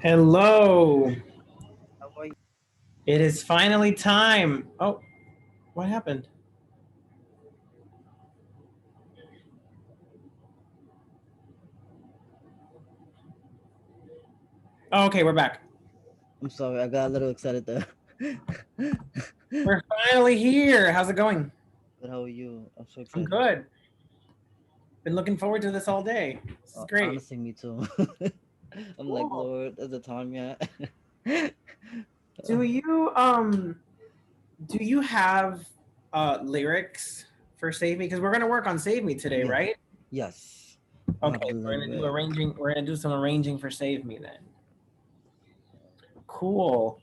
Hello. How are you? It is finally time. Oh, what happened? Oh, okay, we're back. I'm sorry, I got a little excited there. We're finally here. How's it going? But how are you? I'm so I'm excited. good. Been looking forward to this all day. This is great. Honestly, me too. I'm like, Cool. Lord, is the time yet? Do you do you have lyrics for Save Me? Because we're gonna work on Save Me today, Yes, right? yes. I Okay, have the we're gonna do lyric. arranging. We're gonna do some arranging for Save Me then. Cool.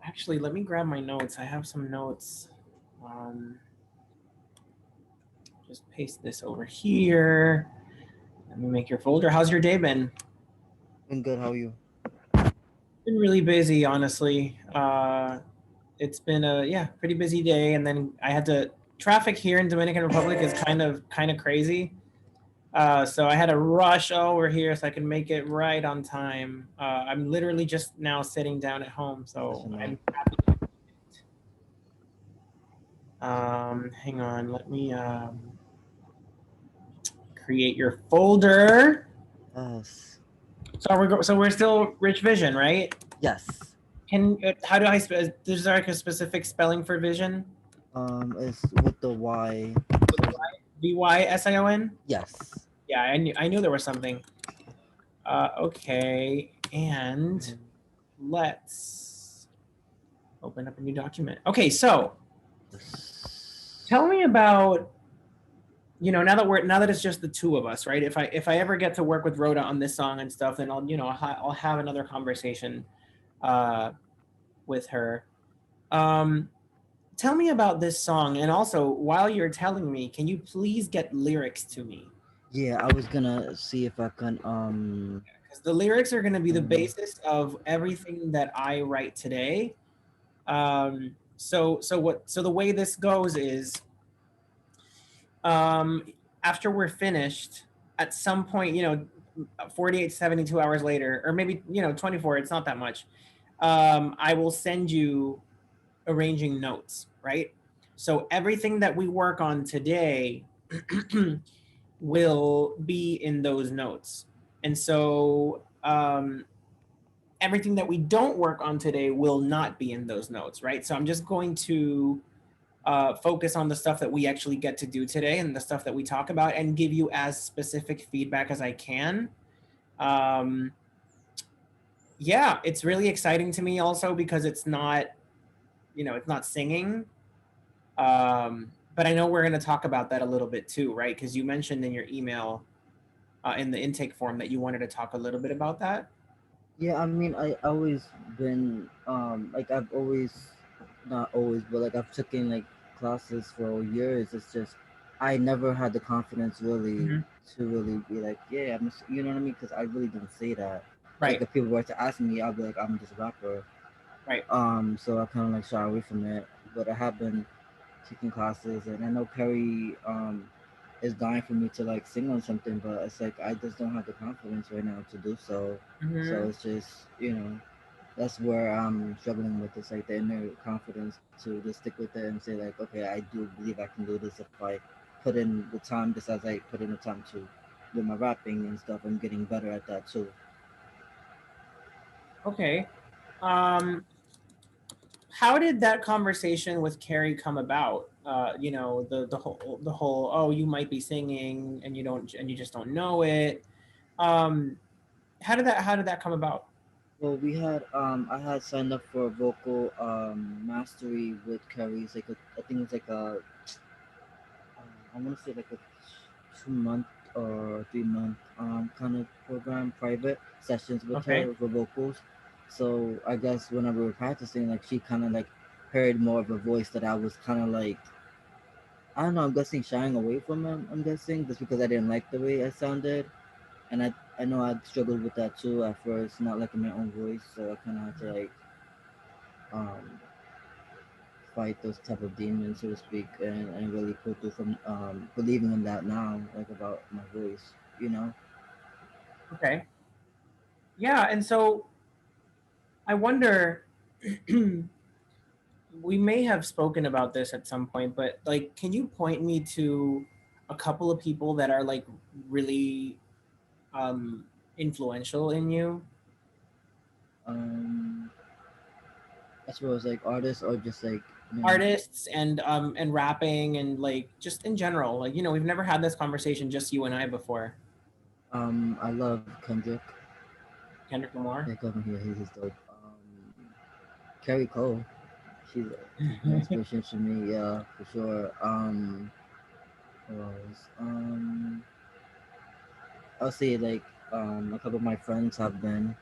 Actually, let me grab my notes. I have some notes. Um, just paste this over here. Let me make your folder. How's your day been? Been good. How are you? Been really busy, honestly. It's been a pretty busy day, and then I had to traffic here in Dominican Republic is kind of crazy. So I had to rush over here so I can make it right on time. I'm literally just now sitting down at home, That's so enough. I'm happy. Hang on, let me create your folder. Yes. So we're still Rich Vision, right? Yes. Can how do I is there like a specific spelling for vision? It's with the Y. So it's, Vision? yes. Yeah, I knew there was something. Okay, and Mhm. let's open up a new document. Okay, so Yes. tell me about now that it's just the two of us, right? If I ever get to work with Rhoda on this song and stuff, then I'll have another conversation uh, with her. Um, Tell me about this song, and also while you're telling me, can you please get lyrics to me? Yeah, I was gonna see if I can Because the lyrics are going to be the um basis of everything that I write today. So the way this goes is, um, after we're finished, at some point, 48, 72 hours later, or maybe 24, it's not that much. I will send you arranging notes, right? So everything that we work on today will be in those notes. And so everything that we don't work on today will not be in those notes, right? So I'm just going to focus on the stuff that we actually get to do today and the stuff that we talk about and give you as specific feedback as I can. Um, yeah, it's really exciting to me also because it's not singing. But I know we're going to talk about that a little bit too, right? Because you mentioned in your email, in the intake form, that you wanted to talk a little bit about that. yeah, I mean, I always been like I've always not always, but like I've taken like classes for years. It's just I never had the confidence really Mhm. to really be like, yeah, you know what I mean? Because I really don't say that. Like Right, if people were to ask me, I'll be like, I'm just a rapper. right. So I kind of like shy away from it. But I have been taking classes, and I know Perry is dying for me to like sing on something, but it's like I just don't have the confidence right now to do so. So Hmm. it's just that's where I'm struggling with. It's like the inner confidence to just stick with it and say like, okay, I do believe I can do this if I put in the time, just as I put in the time to with my rapping and stuff. I'm getting better at that too. Okay. Um, how did that conversation with Carrie come about? The whole oh, you might be singing and you just don't know it. Um, how did that come about? Well, we had I had signed up for a vocal mastery with Kerry. It's like I think it's like I want to say like a 2 month or 3 month kind of program, private sessions with Okay. her for vocals. So I guess whenever we were practicing, like she kind of like heard more of a voice that I was kind of like, I don't know. I'm guessing shying away from him. I'm guessing just because I didn't like the way I sounded, and I know I struggled with that too at first, not liking my own voice. So I kind of had to like um fight those type of demons, so to speak, and really pull through from believing in that now, like about my voice. Okay. Yeah, and so I wonder. We may have spoken about this at some point, but like, can you point me to a couple of people that are like really um, influential in you? Um, as well as like artists or just like Artists and rapping and like just in general. Like, you know, we've never had this conversation just you and I before. I love Kendrick. Kendrick Lamar. Like he's dope. Carrie Cole, she's an inspiration to me. Yeah, for sure. Who else? I'll say like a couple of my friends have been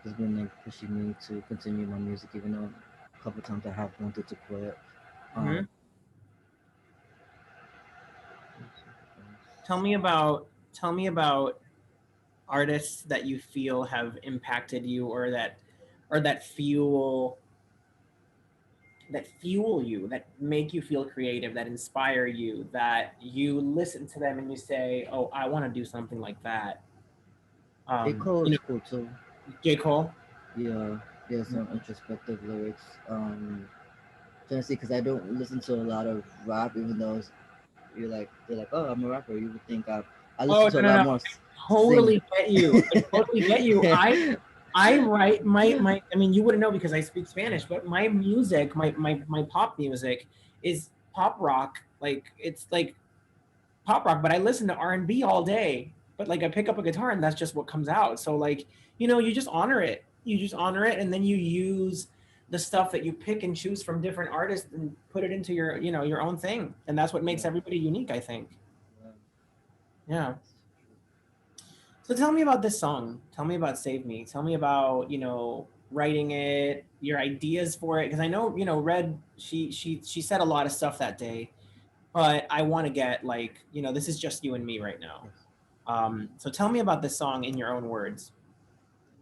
has been like pushing me to continue my music, even though a couple of times I have wanted to quit. Hmm. Um, Tell me about artists that you feel have impacted you, or that fuel you, that make you feel creative, that inspire you, that you listen to them and you say, "Oh, I want to do something like that." J. Cole You is know, cool too. J. Cole. Yeah, he has some introspective lyrics. Trying to see because I don't listen to a lot of rap, even though they're like, oh, I'm a rapper. You would think I listen Oh, to a no, no, lot no! more sing. Totally get you. I totally get you. I write my. I mean, you wouldn't know because I speak Spanish, but my music, my pop music, is pop rock. Like, it's like pop rock, but I listen to R&B all day. But like, I pick up a guitar and that's just what comes out. So like, you know, you just honor it. You just honor it, and then you use the stuff that you pick and choose from different artists and put it into your, you know, your own thing. And that's what Yeah, makes everybody unique, I think. yeah, Yeah. that's true. So tell me about this song. Tell me about Save Me. Tell me about, you know, writing it, your ideas for it. Because I know, you know, Red, she said a lot of stuff that day, but I want to get like, you know, this is just you and me right now. Yes. So tell me about this song in your own words.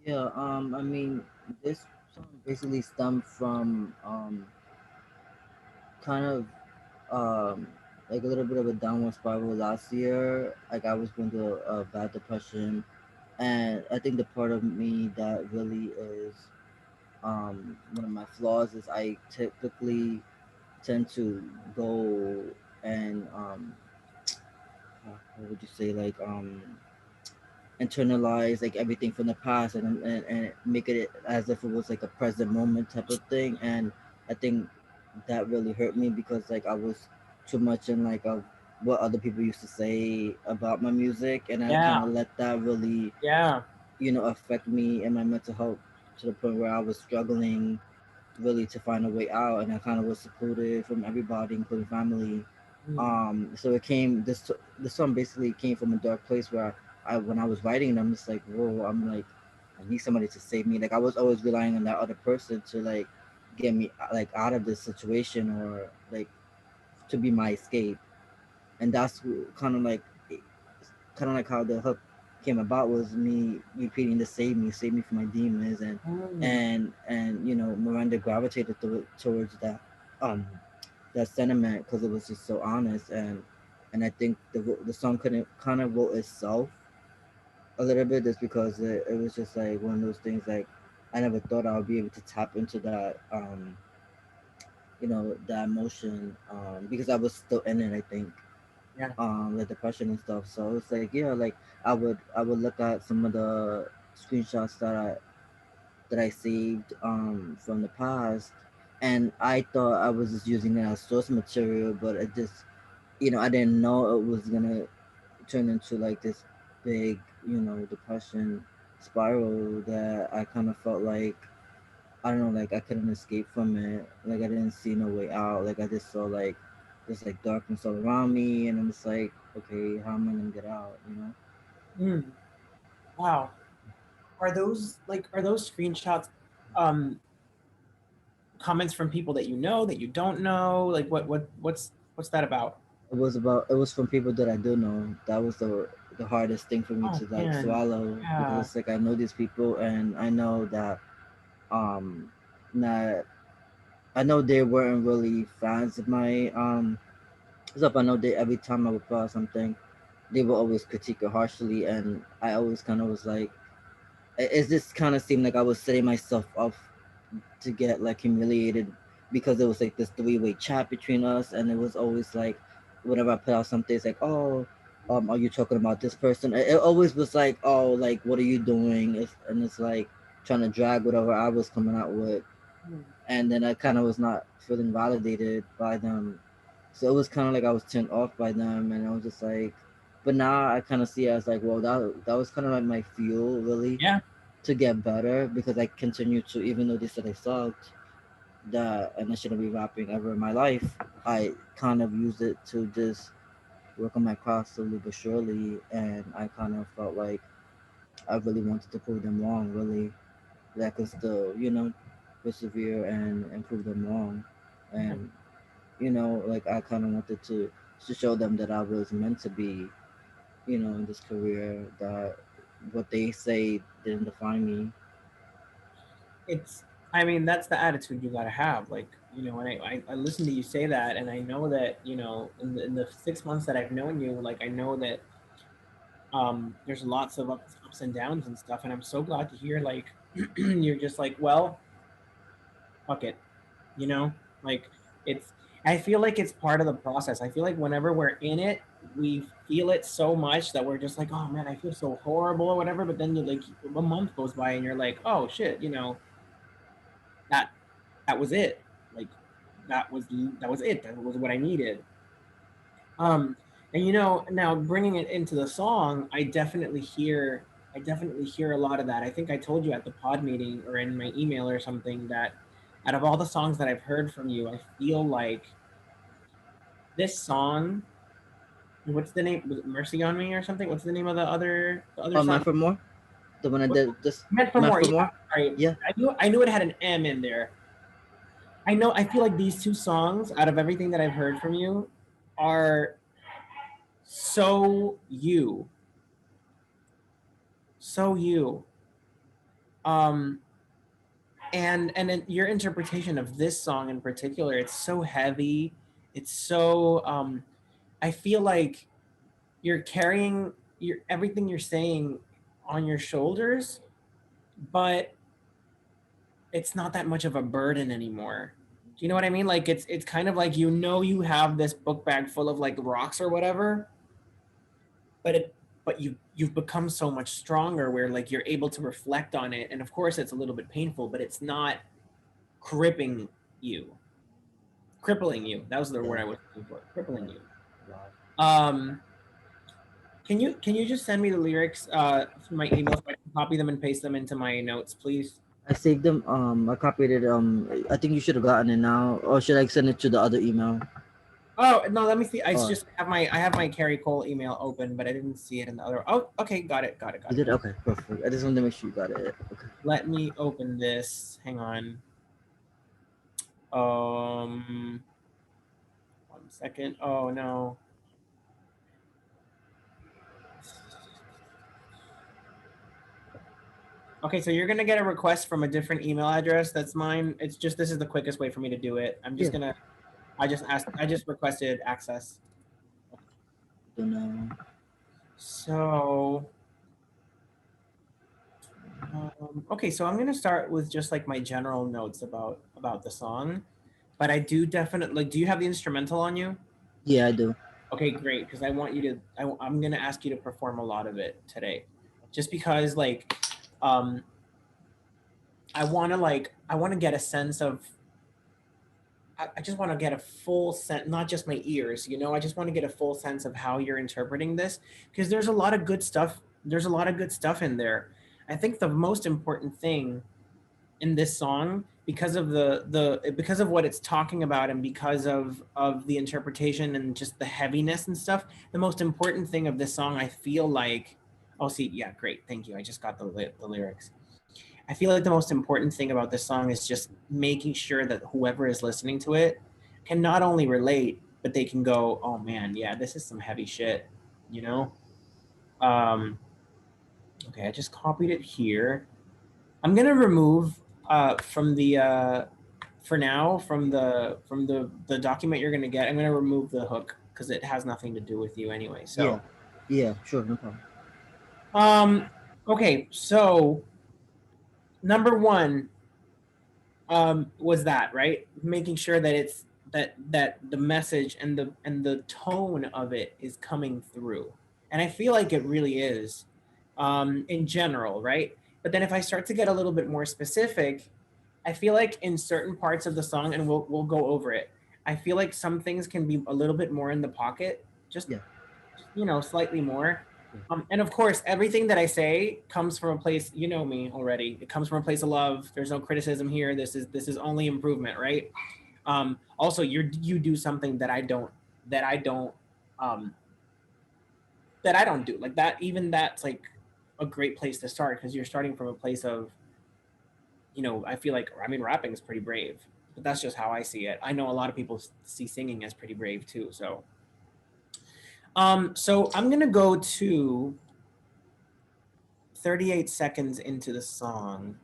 Yeah. I mean, this song basically stemmed from kind of um like a little bit of a downward spiral last year. Like I was going through a bad depression, and I think the part of me that really is one of my flaws is I typically tend to go and what would you say like internalize like everything from the past and make it as if it was like a present moment type of thing. And I think that really hurt me because like I was too much in like of what other people used to say about my music, and I Yeah, kind of let that really yeah. affect me and my mental health to the point where I was struggling really to find a way out, and I kind of was secluded from everybody, including family. Mm. So it came this song basically came from a dark place where I when I was writing, I'm just like, whoa, I'm like, I need somebody to save me. Like I was always relying on that other person to like get me like out of this situation, or like to be my escape. And that's kind of like how the hook came about, was me repeating the save me from my demons. And Mm. and Miranda gravitated towards um that sentiment because it was just so honest. And I think the song couldn't kind of wrote itself a little bit, just because it was just like one of those things like I never thought I would be able to tap into that that emotion, because I was still in it, I think, Yeah. the depression and stuff. So it's like, yeah, like I would look at some of the screenshots that I saved from the past, and I thought I was just using it as source material, but it just, I didn't know it was gonna turn into like this big, depression spiral that I kind of felt like, I don't know, like I couldn't escape from it. Like I didn't see no way out. Like I just saw like this like darkness all around me, and I'm just like, okay, how am I gonna get out? Mm. Wow. Are those screenshots um comments from people that you know, that you don't know? Like what's that about? It was from people that I do know. That was the hardest thing for me Oh to like man. swallow, because Yeah. it's like I know these people, and I know that um not I know they weren't really fans of my stuff. I know they, every time I would put out something, they would always critique it harshly, and I always kind of was like, it just kind of seemed like I was setting myself up to get like humiliated because it was like this three-way chat between us, and it was always like whenever I put out something, it's like, oh, are you talking about this person? It always was like, oh, like what are you doing? And it's like trying to drag whatever I was coming out with, and then I kind of was not feeling validated by them, so it was kind of like I was turned off by them, and I was just like, but now I kind of see it as like, well, that was kind of like my fuel really Yeah. to get better because I continue to, even though they said I sucked, that and I shouldn't be rapping ever in my life, I kind of used it to just work on my craft slowly but surely, and I kind of felt like I really wanted to prove them wrong, really, that I could still, persevere and prove them wrong, Yeah. and like I kind of wanted to show them that I was meant to be, in this career, that what they say didn't define me. It's, I mean, that's the attitude you got to have. Like, when I listen to you say that, and I know that, in the 6 months that I've known you, like, I know that there's lots of ups and downs and stuff. And I'm so glad to hear, like, you're just like, well, fuck it, you know, like, it's, I feel like it's part of the process. I feel like whenever we're in it, we feel it so much that we're just like, oh man, I feel so horrible or whatever. But then you, like, a month goes by and you're like, oh shit, that that was it. Like, that was it. That was what I needed. Um, and now bringing it into the song, I definitely hear a lot of that. I think I told you at the pod meeting or in my email or something that out of all the songs that I've heard from you, I feel like this song, what's the name? Was it Mercy on Me or something? What's the name of the other Man song? for More, the one I What, did this, Meant for Man More. for Yeah, More, sorry. yeah. I knew it had an M in there. I feel like these two songs, out of everything that I've heard from you, are so you. So you. Um and then your interpretation of this song in particular, it's so heavy. It's so I feel like you're carrying your everything you're saying on your shoulders, but it's not that much of a burden anymore. Do you know what I mean? Like, it's kind of like, you have this book bag full of like rocks or whatever, but you've become so much stronger where like you're able to reflect on it, and of course it's a little bit painful, but it's not crippling you crippling you. That was the word Yeah, I was looking for. Crippling yeah. you. Wow. um can you just send me the lyrics through my email so I can copy them and paste them into my notes, please? I saved them. I copied it. I think you should have gotten it now, or should I send it to the other email? Oh no, let me see. I Oh, just have my Carrie Cole email open, but I didn't see it in the other. Oh, okay, got it, got it, you got it. did. Okay, perfect. I just wanted to make sure you got it. Okay. Let me open this. Hang on. um 1 second. Oh no. Okay, so you're gonna get a request from a different email address. That's mine. It's just, this is the quickest way for me to do it. Yeah. I just requested access. Don't know. So, okay, so I'm gonna start with just like my general notes about the song, but I do definitely. Do you have the instrumental on you? Yeah, I do. Okay, great, because I want you to. I'm gonna ask you to perform a lot of it today, just because like, um, I want to get a sense of. I just want to get a full sense, not just my ears. I just want to get a full sense of how you're interpreting this, because there's a lot of good stuff. There's a lot of good stuff in there. I think the most important thing in this song, because of because of what it's talking about, and because of the interpretation and just the heaviness and stuff, the most important thing of this song, I feel like, oh, see, yeah, great, thank you, I just got the lyrics. I feel like the most important thing about this song is just making sure that whoever is listening to it can not only relate, but they can go, oh man, yeah, this is some heavy shit, you know um okay, I just copied it here. I'm gonna remove from the for now, from the document you're gonna get. I'm gonna remove the hook because it has nothing to do with you anyway. Yeah. So Yeah. Sure. No problem. um okay, so number one was that, right? Making sure that it's that the message and the tone of it is coming through. And I feel like it really is, in general, right? But then if I start to get a little bit more specific, I feel like in certain parts of the song, and we'll go over it, I feel like some things can be a little bit more in the pocket, just Yeah. slightly more. Yeah. And of course, everything that I say comes from a place, you know me already. It comes from a place of love. There's no criticism here. This is only improvement, right? Also, you do something that I don't um, that I don't do like that. Even that's like a great place to start because you're starting from a place of, I feel like, I mean, rapping is pretty brave, but that's just how I see it. I know a lot of people see singing as pretty brave too. So I'm gonna go to 38 seconds into the song.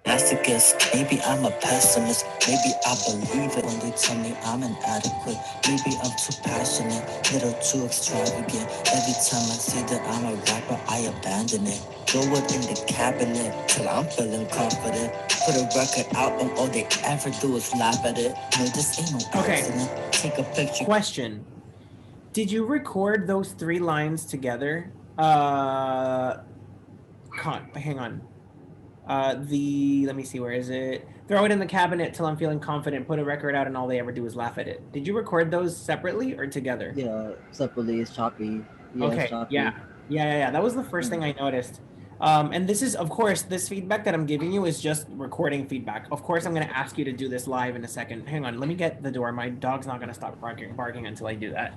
Masochist, maybe I'm a pessimist, maybe I believe it when they tell me I'm inadequate. Maybe I'm too passionate, little too extravagant. Every time I say that I'm a rapper, I abandon it. Throw it in the cabinet till I'm feeling confident. Put a record out and all they ever do is laugh at it. No, this ain't no accident. Take a picture. Question. Did you record those 3 lines together? Hang on. Let me see, where is it? Throw it in the cabinet till I'm feeling confident. Put a record out and all they ever do is laugh at it. Did you record those separately or together? Yeah, separately. It's choppy. Yeah, Okay. it's choppy. Yeah. That was the first thing I noticed. And this is, of course, this feedback that I'm giving you is just recording feedback. Of course, I'm going to ask you to do this live in a second. Hang on, let me get the door. My dog's not going to stop barking until I do that.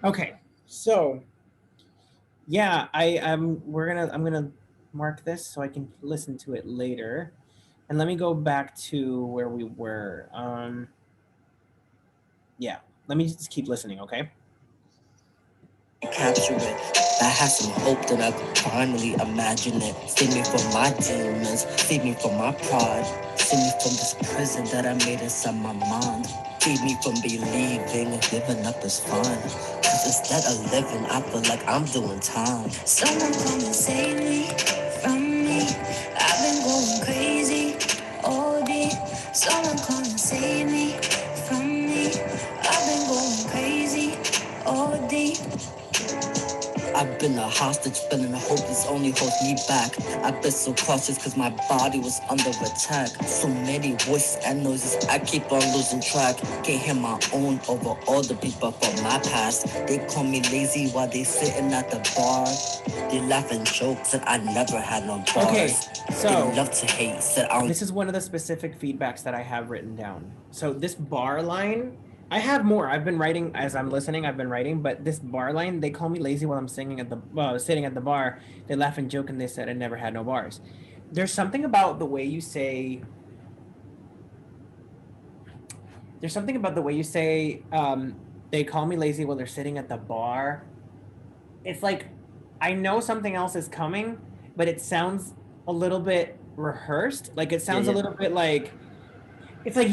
Okay, so yeah, I'm gonna mark this so I can listen to it later, and let me go back to where we were. Yeah, let me just keep listening, okay? Capture it. I have some hope that I could finally imagine it. Save me from my demons, save me from my pride, save me from this prison that I made inside my mind. Save me from believing giving up is fine. Cause instead of living, I feel like I'm doing time. Someone come and save me from me. I've been going crazy all day. Someone come and save me from me. I've been going crazy all day. I've been a hostage, feeling a hope this only holds me back. I've been so cautious cause my body was under attack. So many voices and noises, I keep on losing track. Can't hear my own over all the people from my past. They call me lazy while they sitting at the bar. They laughing jokes that I never had no bars. Okay, so they love to hate, said I don't. This is one of the specific feedbacks that I have written down. So this bar line, I have more. I've been writing as I'm listening. I've been writing, but this bar line, they call me lazy while I'm sitting at the bar. They laugh and joke, and they said I never had no bars. There's something about the way you say. There's something about the way you say. They call me lazy while they're sitting at the bar. It's like I know something else is coming, but it sounds a little bit rehearsed. Like it sounds a little bit like. It's like,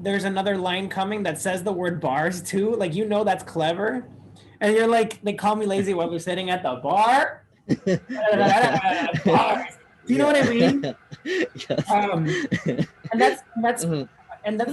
there's another line coming that says the word bars too. Like, that's clever. And you're like, they call me lazy while we're sitting at the bar. Bars. Do you know what I mean? Yes. And that's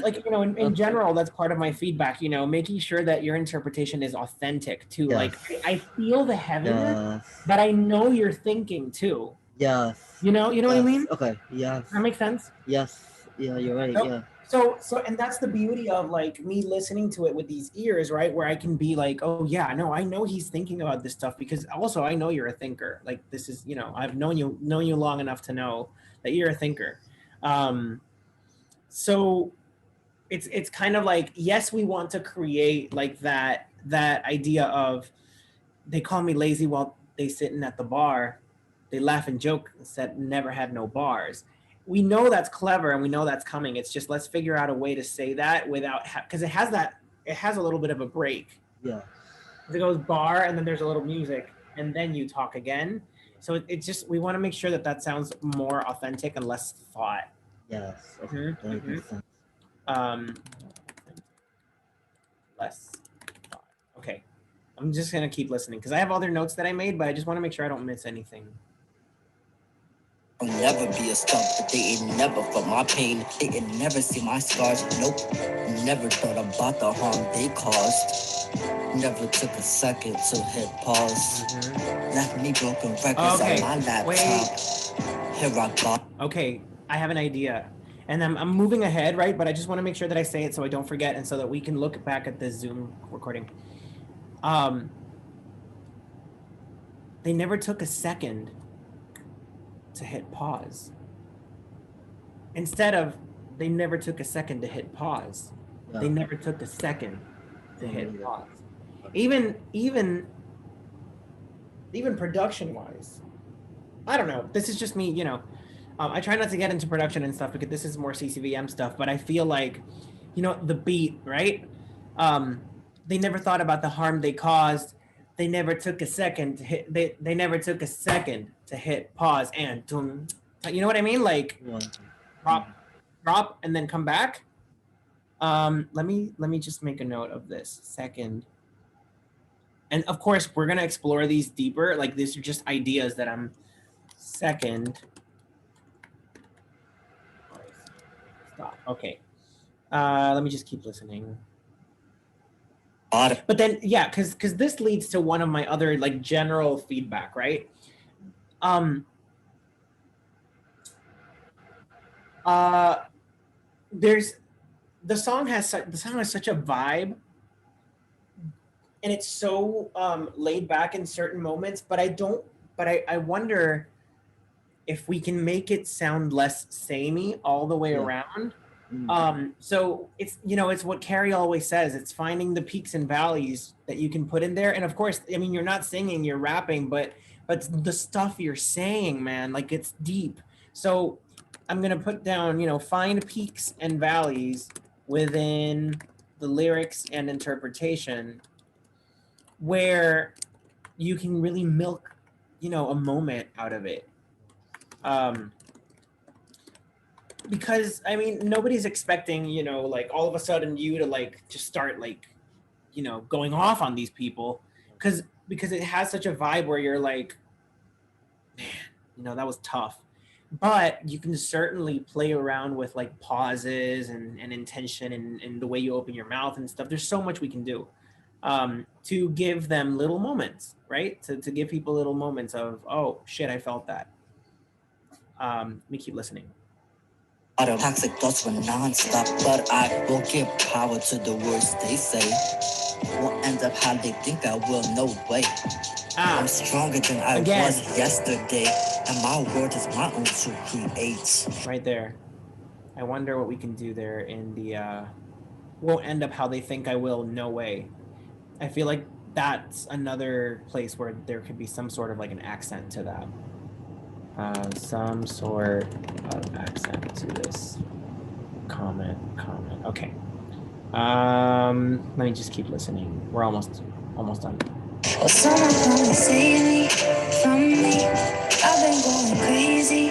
like, in general, that's part of my feedback, making sure that your interpretation is authentic too. Yes. Like, I feel the heaviness, but I know you're thinking too. Yes. You know what I mean? Okay. Yes. That makes sense? Yes. Yeah, you're right. Yeah. So, and that's the beauty of like me listening to it with these ears, right? Where I can be like, oh yeah, no, I know he's thinking about this stuff because also I know you're a thinker. Like this is, I've known you long enough to know that you're a thinker. So it's kind of like, yes, we want to create like that idea of they call me lazy while they sitting at the bar. They laugh and joke and said never had no bars. We know that's clever and we know that's coming. It's just, let's figure out a way to say that without, because it has a little bit of a break. Yeah. It goes bar, and then there's a little music, and then you talk again. So it's just we want to make sure that that sounds more authentic and less thought. Yes. Okay. Mhm, That mhm. makes sense. Um, less thought. Okay, I'm just gonna keep listening because I have other notes that I made, but I just want to make sure I don't miss anything. I'll never be a stump, but they ain't never felt my pain. They ain't never see my scars. Nope. Never thought about the harm they caused. Never took a second to hit pause. Left me broken records Okay, on my laptop. wait. Here I go. Okay, I have an idea. And I'm moving ahead, right? But I just want to make sure that I say it so I don't forget and so that we can look back at the Zoom recording. They never took a second to hit pause. Instead of, they never took a second to hit pause. Yeah. They never took a second to hit Yeah. pause. Even production wise, I don't know. This is just me, you know. I try not to get into production and stuff because this is more CCVM stuff, but I feel like, you know, the beat, right? They never thought about the harm they caused. They never took a second to hit. They never took a second to hit pause and dum, you know what I mean? Like drop and then come back. Let me just make a note of this second. And of course, we're gonna explore these deeper. Like these are just ideas that I'm second. Stop. Okay. Let me just keep listening. But then, yeah, because this leads to one of my other like general feedback, right? There's the song has such a vibe, and it's so laid back in certain moments. But I wonder if we can make it sound less samey all the way around. So it's, you know, it's what Carrie always says, it's finding the peaks and valleys that you can put in there. And of course, I mean, you're not singing, you're rapping, but the stuff you're saying, man, like it's deep. So I'm going to put down, you know, find peaks and valleys within the lyrics and interpretation where you can really milk, you know, a moment out of it. Because I mean, nobody's expecting, you know, like all of a sudden you to like just start like, you know, going off on these people because it has such a vibe where you're like, man, you know, that was tough. But you can certainly play around with like pauses and intention and the way you open your mouth and stuff. There's so much we can do to give them little moments, right? To give people little moments of, oh shit, I felt that. Let me keep listening. Toxic thoughts were non-stop, but I will give power to the words they say. Won't end up how they think I will, no way. I'm stronger than I was yesterday, and my word is my own to create. Right there. I wonder what we can do there in the won't end up how they think I will, no way. I feel like that's another place where there could be some sort of like an accent to that. Some sort of accent to this comment. Okay. Let me just keep listening. We're almost done. Will someone come and save me from me? I've been going crazy,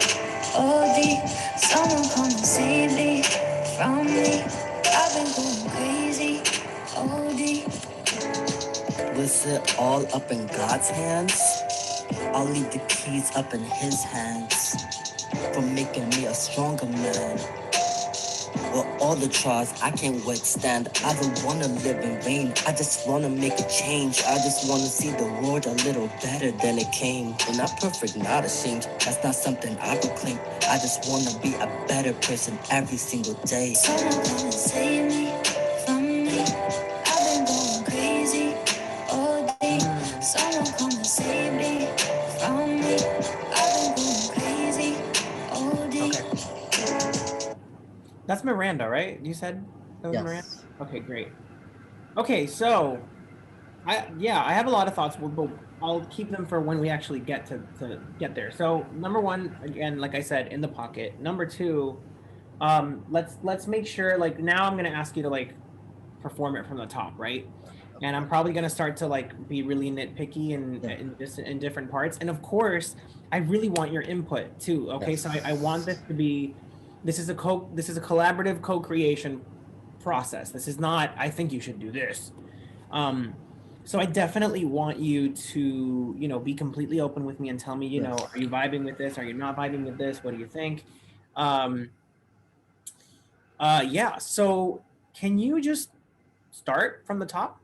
OD. Someone come and save me from me. I've been going crazy, OD. Was it all up in God's hands? I'll leave the keys up in his hands for making me a stronger man. With all the trials I can't withstand, I don't wanna live in vain. I just wanna make a change. I just wanna see the world a little better than it came. We're not perfect, not ashamed. That's not something I proclaim. I just wanna be a better person every single day. Someone come and save me from me. I've been going crazy all day. Someone come and save me from me. I've been going crazy all day. Okay. That's Miranda, right? You said that was Yes. Miranda? Okay, great. Okay, so I have a lot of thoughts, but I'll keep them for when we actually get to get there. So number one, again, like I said, in the pocket. Number two, let's make sure, like, now I'm gonna ask you to like perform it from the top, right? and I'm probably gonna start to like be really nitpicky Yeah. in different parts. And of course, I really want your input too. Okay, so I want this to be, this is a collaborative co-creation process. This is not, I think you should do this. So I definitely want you to, you know, be completely open with me and tell me, you know, Yes. are you vibing with this? Are you not vibing with this? What do you think? Yeah. So can you just start from the top?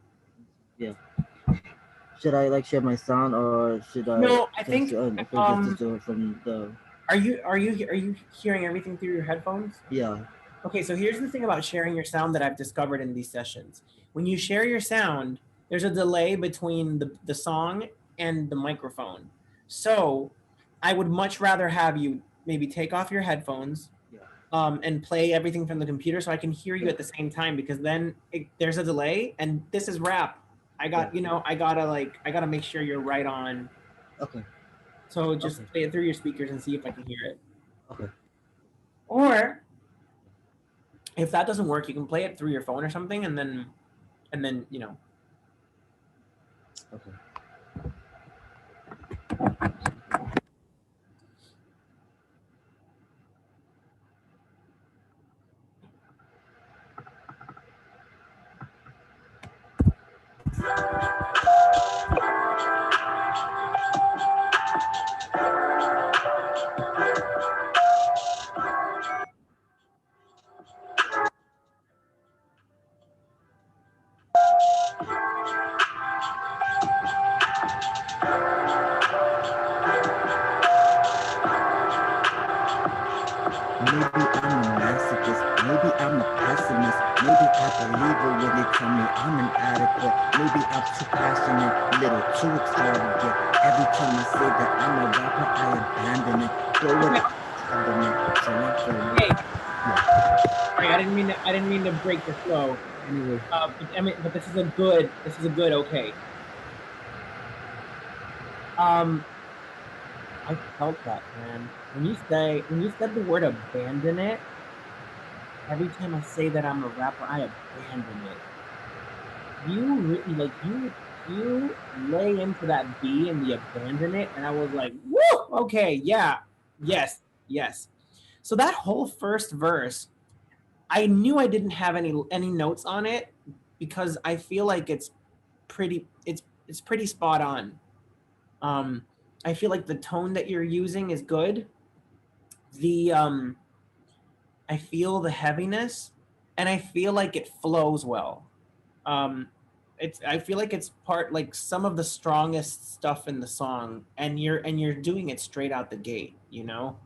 Yeah. Should I like share my sound or should I? No, I just, think, just do it from the. are you hearing everything through your headphones? Yeah. Okay, so here's the thing about sharing your sound that I've discovered in these sessions. When you share your sound, there's a delay between the song and the microphone. So I would much rather have you maybe take off your headphones, and play everything from the computer so I can hear you at the same time, because then there's a delay, and this is rap. I got, you know, I gotta make sure you're right on. Okay. So just play it through your speakers and see if I can hear it. Okay. Or if that doesn't work, you can play it through your phone or something, and then, you know. Okay. Maybe I'm a masochist, maybe I'm a pessimist, maybe I believe it when they tell me I'm inadequate, maybe I'm too passionate, little too extravagant. Every time I say that I'm a rapper, I abandon it. Throw it so not for me. Hey. Sorry, I didn't mean to break the flow. Anyway. But this is a good okay. I felt that, man. When you said the word abandon it, every time I say that I'm a rapper, I abandon it. You really, like, you lay into that B and the abandon it, and I was like, woo, okay, yeah, yes. So that whole first verse, I knew I didn't have any notes on it, because I feel like it's pretty spot on. I feel like the tone that you're using is good. I feel the heaviness, and I feel like it flows well. I feel like it's like some of the strongest stuff in the song, and you're doing it straight out the gate, you know?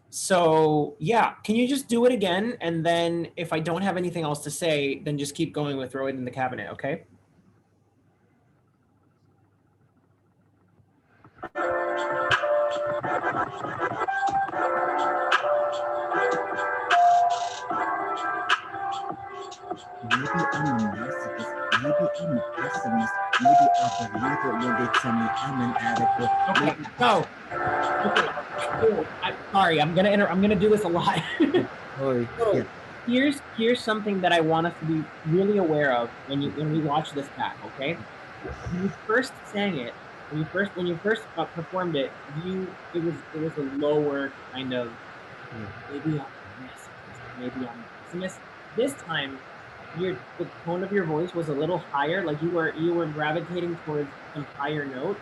So yeah, can you just do it again? And then if I don't have anything else to say, then just keep going with Throw It in the Cabinet, okay? Maybe I'm a masochist, maybe I'm a pessimist, maybe I believe it when they tell me I'm inadequate. Okay, no. Okay, cool. Sorry, I'm gonna do this a lot. Sorry. So, here's something that I want us to be really aware of when we watch this back, okay? When you first sang it, when you first performed it, it was a lower kind of, maybe I'm a masochist, maybe I'm a pessimist. This time, the tone of your voice was a little higher, like you were gravitating towards some higher note,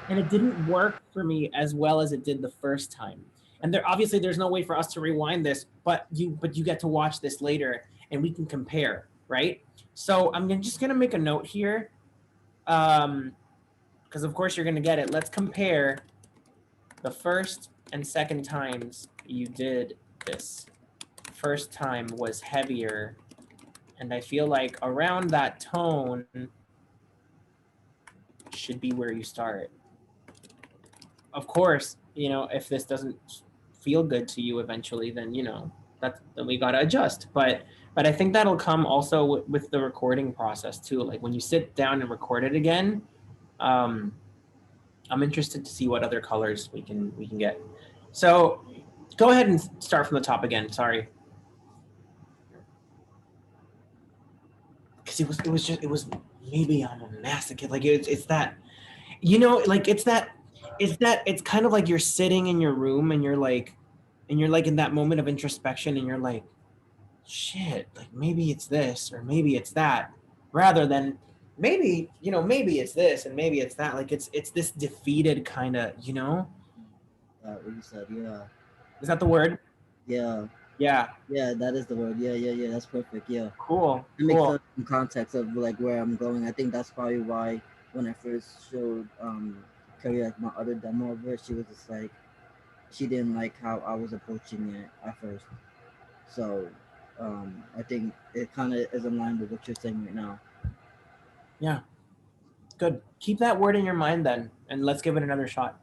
and it didn't work for me as well as it did the first time. And obviously there's no way for us to rewind this, but you get to watch this later and we can compare, right? So I'm just gonna make a note here, because of course you're gonna get it. Let's compare the first and second times you did this. First time was heavier, and I feel like around that tone should be where you start. Of course, you know, if this doesn't feel good to you eventually, then, you know, then we got to adjust. But I think that'll come also with the recording process too. Like when you sit down and record it again, I'm interested to see what other colors we can get. So go ahead and start from the top again. Sorry. because it was maybe I'm a masochist. Like it's that, you know, like it's kind of like you're sitting in your room and you're like in that moment of introspection and you're like, shit, like maybe it's this or maybe it's that, rather than maybe, you know, maybe it's this and maybe it's that. Like it's this defeated kind of, you know. What you said, yeah, Is that the word? yeah, Yeah. yeah. That is the word. Yeah. That's perfect. Yeah. Cool. It makes Cool. sense in context of like where I'm going. I think that's probably why when I first showed Carrie like my other demo of it, she was just like she didn't like how I was approaching it at first. So I think it kind of is in line with what you're saying right now. Yeah. Good. Keep that word in your mind then, and let's give it another shot.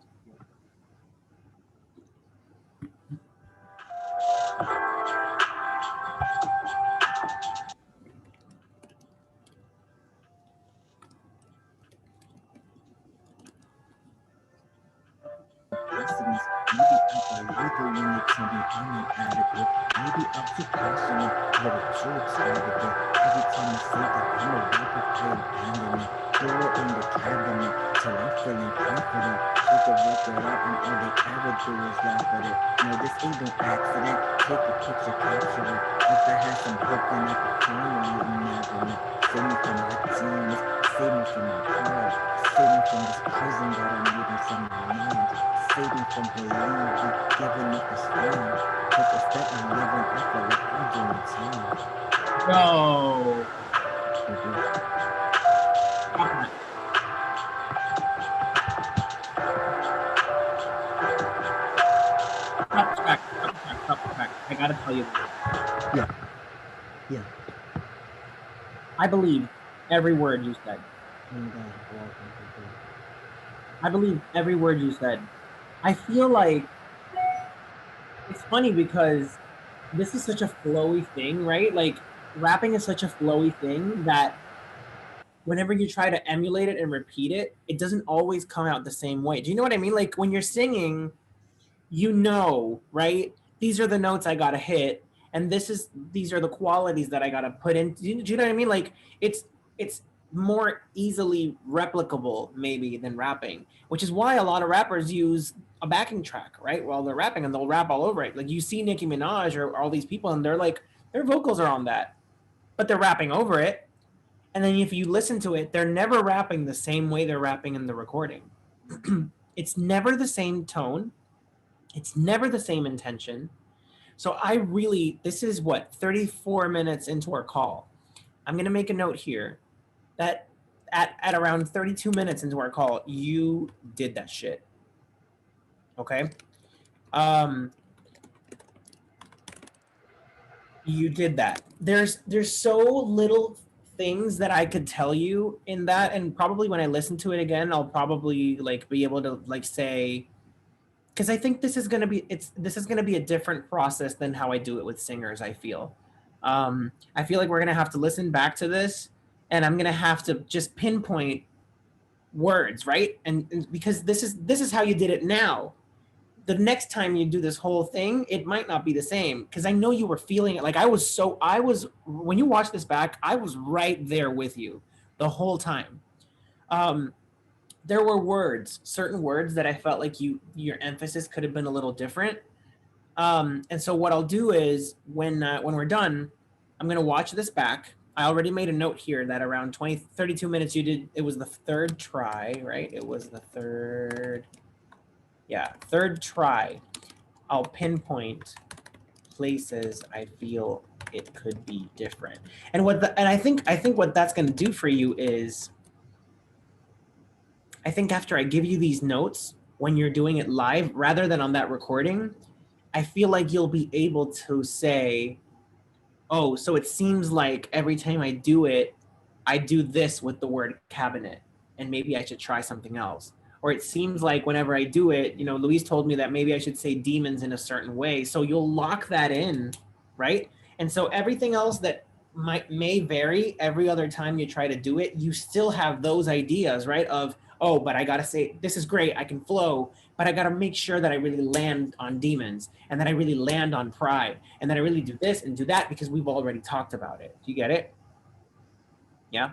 Blessings. Maybe I'm a little unique, something I'm inadequate. Maybe I'm too passionate, little too extravagant. Every time I say that I'm a rapper, I abandon it. Throw it in the cabinet till I'm feeling confident. Put the record out and all they ever do is laugh at it. No, this ain't no accident. Take a picture, capture it. If I had some hope, then I could finally imagine it. Save me from my dreams, save me from my pride, save me from this prison that I made inside my mind. Save me from believing giving up is fine. Cause instead of living, I feel like I'm doing time. Bro. Stop. I gotta tell you this. Yeah. I believe every word you said. I believe every word you said. I feel like it's funny because this is such a flowy thing, right? Like rapping is such a flowy thing that whenever you try to emulate it and repeat it, it doesn't always come out the same way. Do you know what I mean? Like when you're singing, you know, right? These are the notes I gotta hit, and these are the qualities that I gotta put in. Do you know what I mean? Like it's more easily replicable maybe than rapping, which is why a lot of rappers use a backing track, right? While they're rapping, and they'll rap all over it. Like you see Nicki Minaj or all these people, and they're like, their vocals are on that, but they're rapping over it. And then if you listen to it, they're never rapping the same way they're rapping in the recording. It's never the same tone. It's never the same intention. So this is what, 34 minutes into our call. I'm going to make a note here that at around 32 minutes into our call, you did that shit. Okay? You did that. There's so little things that I could tell you in that, and probably when I listen to it again, I'll probably like be able to like say, because I think this is gonna be a different process than how I do it with singers. I feel like we're gonna have to listen back to this, and I'm gonna have to just pinpoint words, right? And because this is how you did it now. The next time you do this whole thing, it might not be the same, because I know you were feeling it. Like I was when you watch this back, I was right there with you the whole time. There were certain words that I felt like your emphasis could have been a little different. And so what I'll do is when we're done, I'm going to watch this back. I already made a note here that around 32 minutes it was the third try, right? It was the third try. I'll pinpoint places I feel it could be different. And I think what that's going to do for you is, I think after I give you these notes, when you're doing it live rather than on that recording, I feel like you'll be able to say, oh, so it seems like every time I do it, I do this with the word cabinet, and maybe I should try something else. Or it seems like whenever I do it, Luis told me that maybe I should say demons in a certain way. So you'll lock that in, right? And so everything else that may vary every other time you try to do it, you still have those ideas, right? Of, oh, but I gotta say, this is great, I can flow, but I gotta make sure that I really land on demons, and that I really land on pride, and that I really do this and do that because we've already talked about it. Do you get it? Yeah.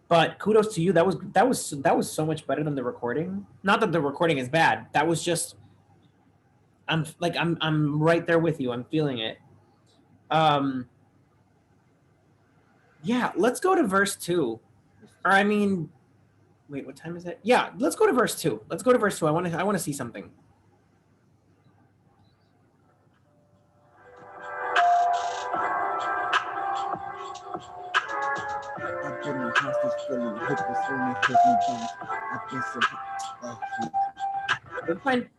But kudos to you. That was so much better than the recording. Not that the recording is bad. That was just I'm right there with you. I'm feeling it. Um yeah, let's go to verse 2. Or I mean, wait, what time is it? Yeah, let's go to verse 2. Let's go to verse 2. I want to see something. I've been a hostage feeling hopeless when you take me back. I've been so shoot. It's fine.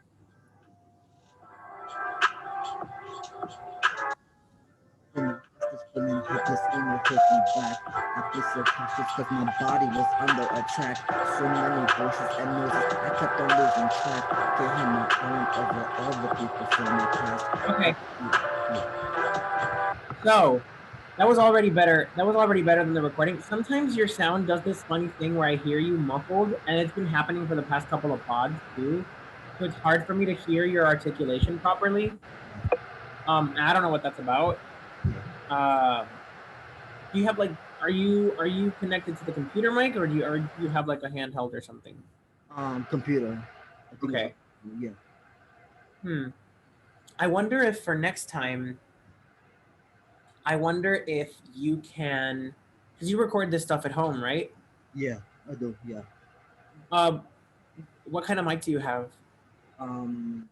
Been a hostage feeling hopeless when you take me back. I've been so cautious because my body was under attack. So many voices and noises, I kept on losing track. Can't hear my own over all the people from my past. Okay. So that was already better. That was already better than the recording. Sometimes your sound does this funny thing where I hear you muffled, and it's been happening for the past couple of pods too. So it's hard for me to hear your articulation properly. I don't know what that's about. Do you have like are you connected to the computer mic, or do you have like a handheld or something? Computer. I think Okay. Yeah. I wonder if for next time, I wonder if you can, because you record this stuff at home, right? Yeah, I do. Yeah. What kind of mic do you have? So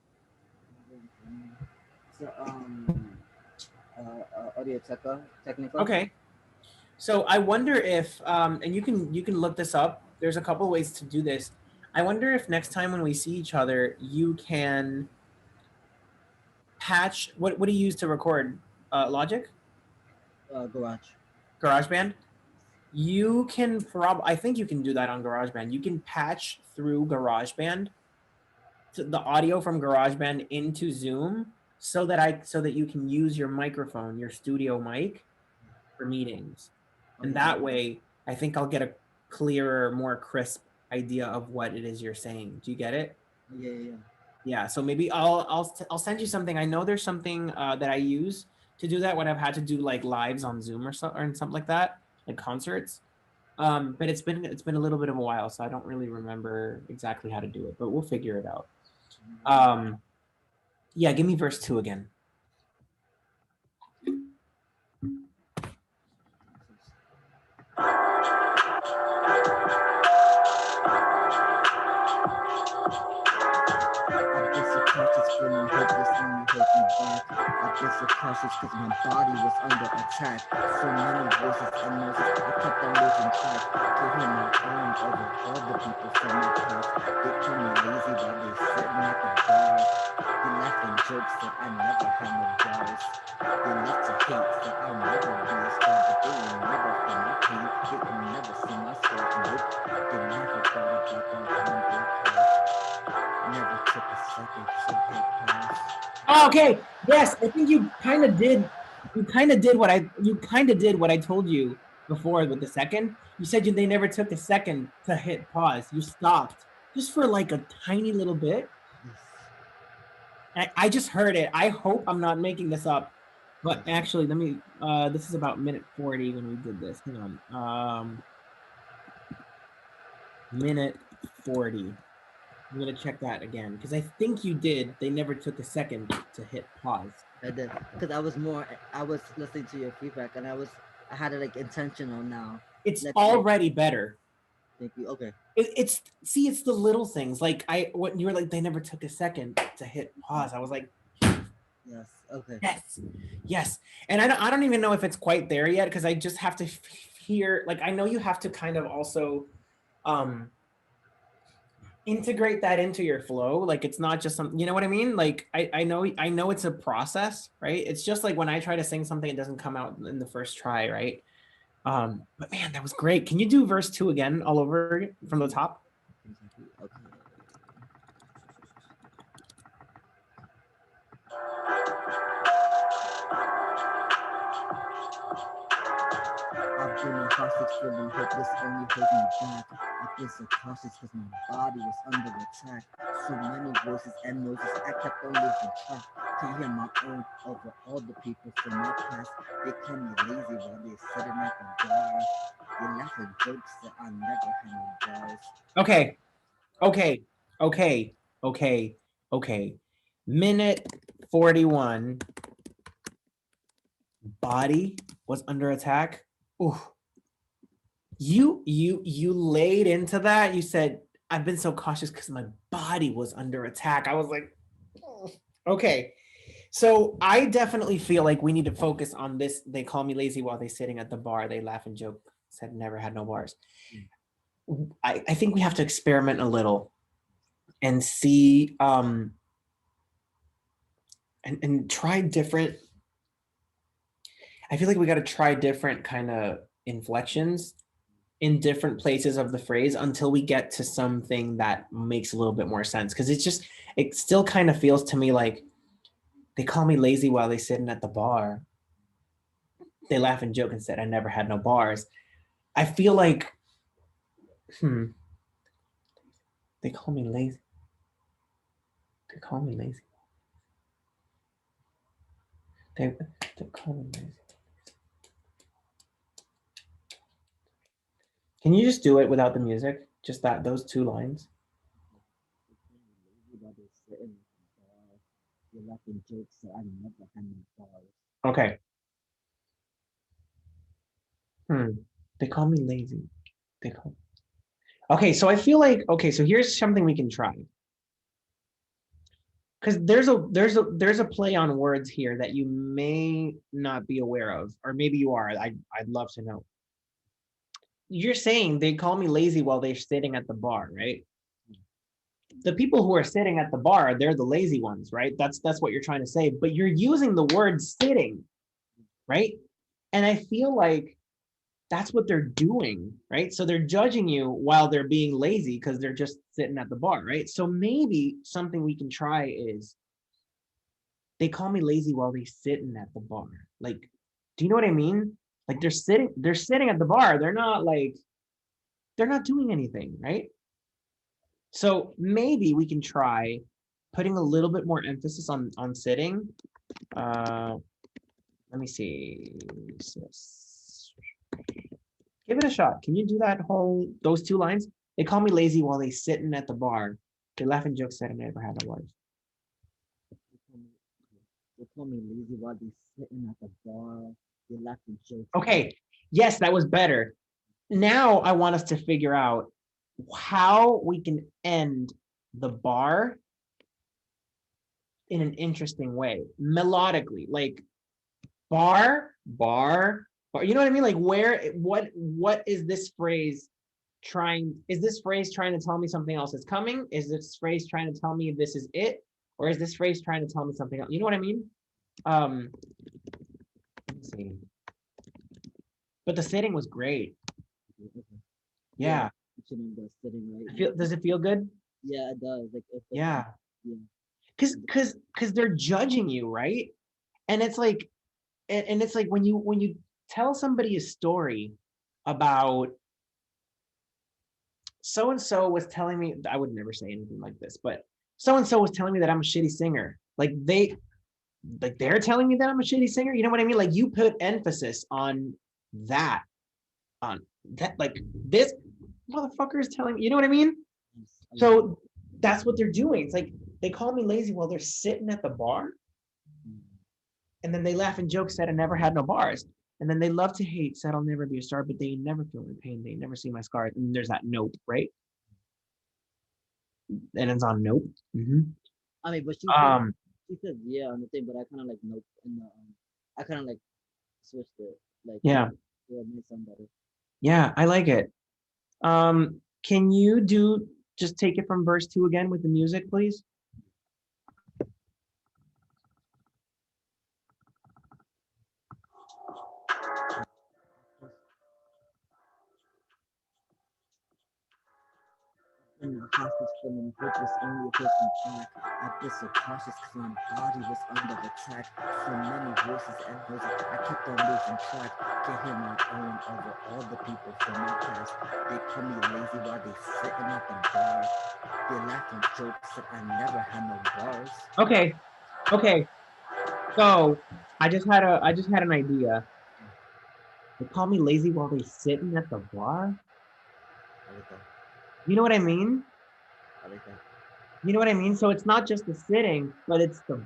Audio Technica. Okay. So I wonder if, and you can look this up. There's a couple ways to do this. I wonder if next time when we see each other, you can patch. What do you use to record? Logic? Garage. GarageBand? You can I think you can do that on GarageBand. You can patch through GarageBand to the audio from GarageBand into Zoom so that you can use your microphone, your studio mic, for meetings. And that way, I think I'll get a clearer, more crisp idea of what it is you're saying. Do you get it? Yeah. Yeah. So maybe I'll send you something. I know there's something that I use to do that when I've had to do like lives on Zoom or something like that, like concerts. But it's been a little bit of a while, so I don't really remember exactly how to do it. But we'll figure it out. Yeah. Give me verse 2 again. Feeling hopeless when you hurt me back. I've been so cautious because my body was under attack. So many voices and noises, I kept on losing track. To hear my own over all the people from my past. They call me lazy while they sitting at the bar. They laughing jokes that I never had no bars. They love to hate that I'll never be a star, but they will never feel my pain. They will never see my scars. Nope, they never thought about that on their past. Never took a second to hit pause. Okay. Yes, I think you kind of did. You kind of did what I told you before with the second. You said they never took a second to hit pause. You stopped just for like a tiny little bit. I just heard it. I hope I'm not making this up. But actually, let me. This is about minute 40 when we did this. Hang on. Minute 40. I'm gonna check that again because I think you did. They never took a second to hit pause. I did because I was listening to your feedback and I had it like intentional now. It's already better. Thank you. Okay. It's the little things like when you were like they never took a second to hit pause. I was like, yes, okay, yes, and I don't even know if it's quite there yet because I just have to hear. Like I know you have to kind of also integrate that into your flow. Like it's not just something, you know what I mean? Like I know it's a process, right? It's just like when I try to sing something, it doesn't come out in the first try, right? But man, that was great. Can you do verse 2 again all over from the top? Okay. I've been a hostage feeling hopeless when you hold me back. I've been so cautious because my body was under attack. So many voices and noises, I kept on losing track. Can't hear my own over all the people from my past. They call me lazy while they're sitting at the bar. They laugh at jokes that I never had no bars. Okay, okay, okay, okay, okay. Minute 41. Body was under attack. Ooh. You laid into that. You said, I've been so cautious because my body was under attack. I was like, oh. Okay. So I definitely feel like we need to focus on this. They call me lazy while they sitting at the bar. They laugh and joke. Said never had no bars. I think we have to experiment a little and see and try different. I feel like we got to try different kind of inflections in different places of the phrase until we get to something that makes a little bit more sense. Because it still kind of feels to me like they call me lazy while they sitting at the bar. They laugh and joke and said, I never had no bars. I feel like, they call me lazy. They call me lazy. They call me lazy. Can you just do it without the music? Just those two lines. Okay. They call me lazy. They call. Okay, so I feel like, okay, so here's something we can try. Because there's a play on words here that you may not be aware of, or maybe you are. I'd love to know. You're saying they call me lazy while they're sitting at the bar, right? The people who are sitting at the bar, they're the lazy ones, right? That's what you're trying to say. But you're using the word sitting, right? And I feel like that's what they're doing, right? So they're judging you while they're being lazy because they're just sitting at the bar, right? So maybe something we can try is they call me lazy while they're sitting at the bar. Like, do you know what I mean? Like they're sitting at the bar. They're not doing anything, right? So maybe we can try putting a little bit more emphasis on sitting. Let me see. Give it a shot. Can you do those two lines? They call me lazy while they sitting at the bar. They laugh and joke said I never had a wife. They call me lazy while they sitting at the bar. They laugh and joke. Okay. Yes, that was better. Now I want us to figure out how we can end the bar in an interesting way, melodically, like bar. You know what I mean? Like what is this phrase trying? Is this phrase trying to tell me something else is coming? Is this phrase trying to tell me this is it? Or is this phrase trying to tell me something else? You know what I mean? Let's see. But the sitting was great. Yeah. Does it feel good? Yeah, it does. Yeah. Because they're judging you, right? And it's like, when you tell somebody a story about so and so was telling me, I would never say anything like this, but so and so was telling me that I'm a shitty singer. Like they're telling me that I'm a shitty singer. You know what I mean? Like you put emphasis on that, like this motherfucker is telling, you know what I mean? So that's what they're doing. It's like they call me lazy while they're sitting at the bar. And then they laugh and joke, said I never had no bars. And then they love to hate, said I'll never be a star, but they never feel my pain. They never see my scars. And there's that nope, right? And it's on nope. Mm-hmm. I mean, but she said yeah on the thing, but I kind of like nope, and I kind of like switched it. Like yeah, it made sound better. Yeah, I like it. Can you just take it from verse 2 again with the music, please? And the hospice feeling hopeless, only a broken back. I've been so cautious cause my body was under attack. So many voices and words, I kept on losing track. Can't hear my own over all the people from my past. They call me lazy while they sitting at the bar. They laugh and joke, said I never had no bars. Okay. So I just had an idea. They call me lazy while they sitting at the bar. I like that. You know what I mean? I like that. You know what I mean? So it's not just the sitting, but it's they're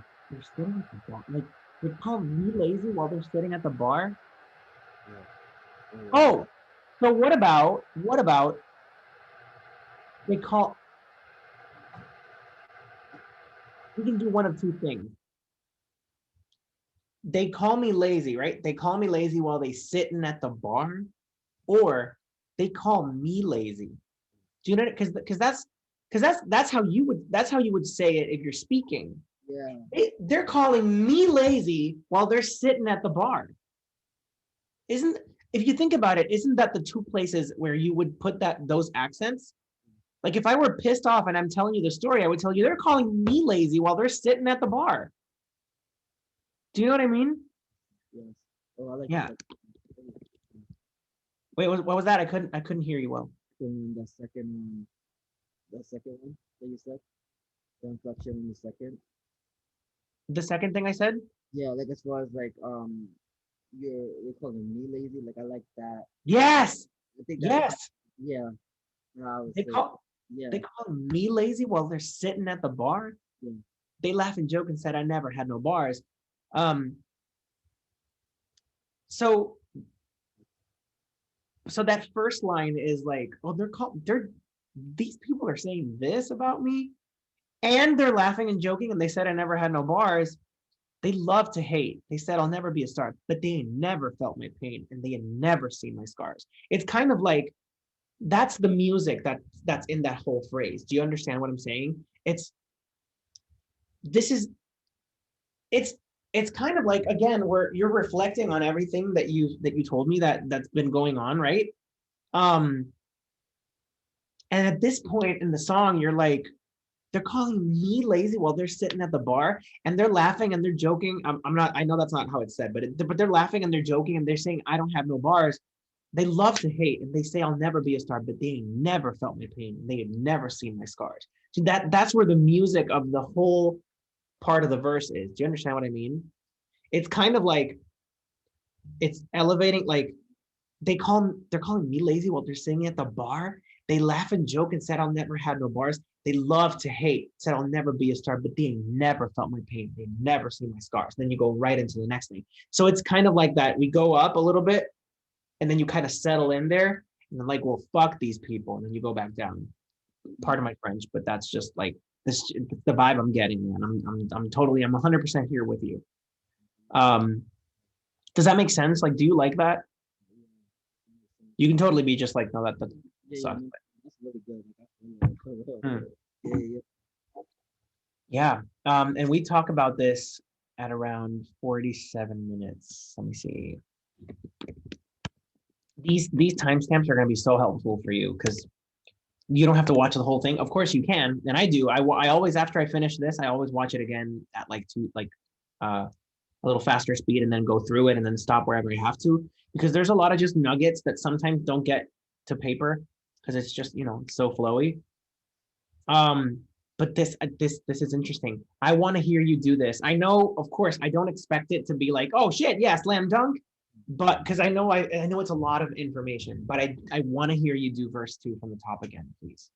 sitting at the bar. Like they call me lazy while they're sitting at the bar. Yeah. Oh, so what about they call we can do one of two things. They call me lazy, right? They call me lazy while they sitting at the bar, or they call me lazy. Do you know? Because that's how you would say it if you're speaking. Yeah. They're calling me lazy while they're sitting at the bar. Isn't if you think about it, isn't that the two places where you would put those accents? Like if I were pissed off and I'm telling you the story, I would tell you they're calling me lazy while they're sitting at the bar. Do you know what I mean? Yes. Oh, I like Yeah. that. Wait, what was that? I couldn't hear you well. The second one that you said, the inflection in the second. The second thing I said? Yeah, like as far as like you're calling me lazy, like I like that. Yes. I think that Yes. yeah. I would They say call yeah. they call me lazy while they're sitting at the bar. Yeah. They laugh and joke and said I never had no bars. Um, so so that first line is like, oh, these people are saying this about me, and they're laughing and joking, and they said I never had no bars. They love to hate. They said I'll never be a star, but they ain't never felt my pain, and they had never seen my scars. It's kind of like that's the music that's in that whole phrase. Do you understand what I'm saying? This is it's it's kind of like again where you're reflecting on everything that you told me that's been going on, right? Um, and at this point in the song, you're like, they're calling me lazy while they're sitting at the bar and they're laughing and they're joking. I'm not, I know that's not how it's said, but they're laughing and they're joking and they're saying, I don't have no bars. They love to hate and they say, I'll never be a star, but they ain't never felt my pain. And they have never seen my scars. So that's where the music of the whole part of the verse is. Do you understand what I mean? It's kind of like it's elevating, like they're calling me lazy while they're singing at the bar. They laugh and joke and said I'll never have no bars. They love to hate, said I'll never be a star, but they never felt my pain. They never seen my scars. Then you go right into the next thing. So it's kind of like that. We go up a little bit and then you kind of settle in there and then like, well, fuck these people. And then you go back down. Pardon my French, but that's just like this the vibe I'm getting, man. I'm totally I'm 100% here with you. Um, does that make sense? Like, do you like that? You can totally be just like, no, that Yeah, sucks. that's really good. Like, yeah. Yeah. And we talk about this at around 47 minutes. Let me see. These timestamps are going to be so helpful for you because you don't have to watch the whole thing. Of course you can, and I do. I always after I finish this, I always watch it again at a little faster speed and then go through it and then stop wherever I have to because there's a lot of just nuggets that sometimes don't get to paper because it's just it's so flowy. But this is interesting. I want to hear you do this. I know, of course, I don't expect it to be like, oh shit, yeah, slam dunk, but because I know it's a lot of information, but I want to hear you do verse 2 from the top again, please.